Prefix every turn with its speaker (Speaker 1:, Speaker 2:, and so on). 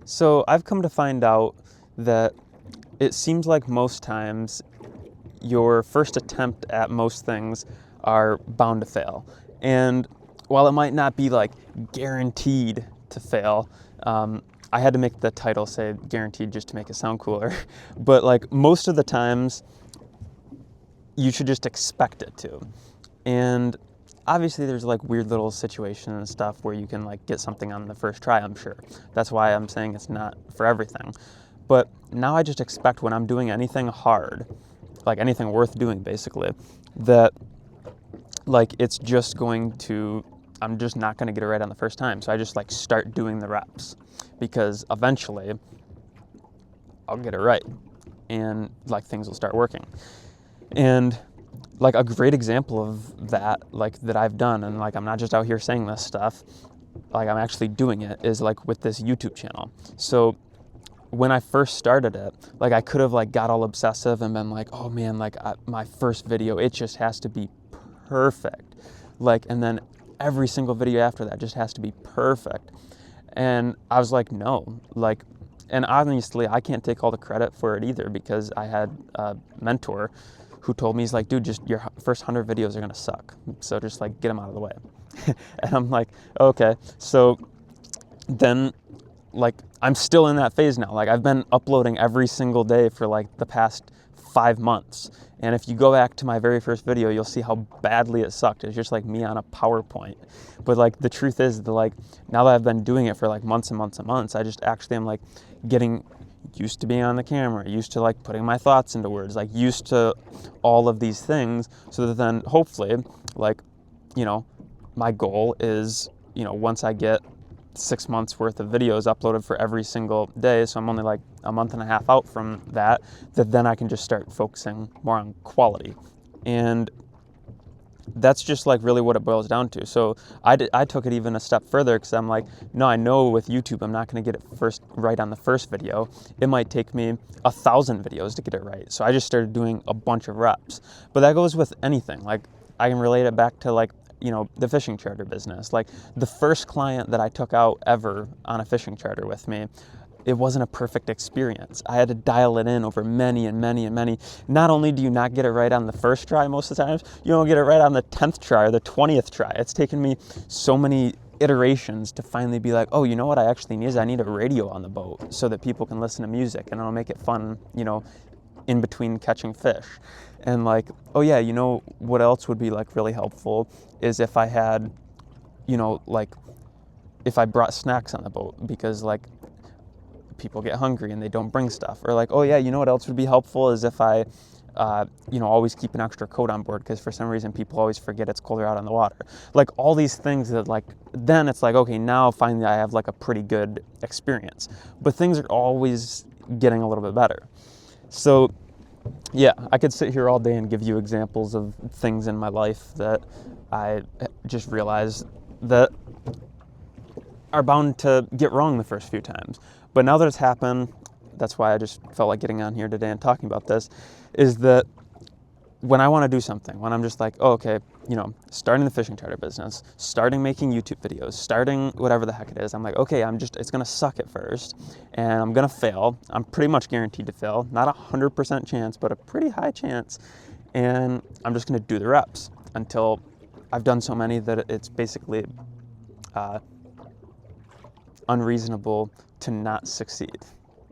Speaker 1: So I've come to find out that it seems like most times your first attempt at most things are bound to fail. And while it might not be like guaranteed to fail, I had to make the title say guaranteed just to make it sound cooler. But like most of the times, you should just expect it to. And obviously there's like weird little situations and stuff where you can like get something on the first try, I'm sure. That's why I'm saying it's not for everything. But now I just expect when I'm doing anything hard, like anything worth doing basically, that like it's just going to, I'm just not going to get it right on the first time. So I just like start doing the reps because eventually I'll get it right and like things will start working. And like a great example of that, like that I've done, and like I'm not just out here saying this stuff, like I'm actually doing it, is like with this YouTube channel. So when I first started it, like I could have like got all obsessive and been like, oh man, like my first video, it just has to be perfect. Like, and then every single video after that just has to be perfect. And I was like, no, like, and honestly, I can't take all the credit for it either because I had a mentor who told me, he's like, dude, just your first 100 videos are gonna suck. So just like get them out of the way. And I'm like, okay. So then like I'm still in that phase now. Like I've been uploading every single day for like the past 5 months. And if you go back to my very first video, you'll see how badly it sucked. It's just like me on a PowerPoint. But like the truth is that like now that I've been doing it for like months and months and months, I just actually am like getting used to being on the camera, used to like putting my thoughts into words, like used to all of these things, so that then hopefully like, you know, my goal is, you know, once I get 6 months worth of videos uploaded for every single day, so I'm only like a month and a half out from that then I can just start focusing more on quality. And that's just like really what it boils down to. So I took it even a step further because I'm like, no, I know with YouTube I'm not going to get it right on the first video. It might take me 1,000 videos to get it right. So I just started doing a bunch of reps. But that goes with anything. Like I can relate it back to like, you know, the fishing charter business. Like the first client that I took out ever on a fishing charter with me, it wasn't a perfect experience. I had to dial it in over many and many and many. Not only do you not get it right on the first try most of the times, you don't get it right on the 10th try or the 20th try. It's taken me so many iterations to finally be like, oh, you know what I actually need is I need a radio on the boat so that people can listen to music and it'll make it fun, you know, in between catching fish. And like, oh yeah, you know what else would be like really helpful is if I had, you know, like if I brought snacks on the boat because like people get hungry and they don't bring stuff. Or like, oh yeah, you know what else would be helpful is if I, you know, always keep an extra coat on board because for some reason people always forget it's colder out on the water. Like all these things that like, then it's like, okay, now finally I have like a pretty good experience. But things are always getting a little bit better. So yeah, I could sit here all day and give you examples of things in my life that I just realized that are bound to get wrong the first few times. But now that it's happened, that's why I just felt like getting on here today and talking about this, is that when I want to do something, when I'm just like, oh, okay, you know, starting the fishing charter business, starting making YouTube videos, starting whatever the heck it is, I'm like, okay, it's going to suck at first and I'm going to fail. I'm pretty much guaranteed to fail. Not 100% chance, but a pretty high chance. And I'm just going to do the reps until I've done so many that it's basically unreasonable to not succeed.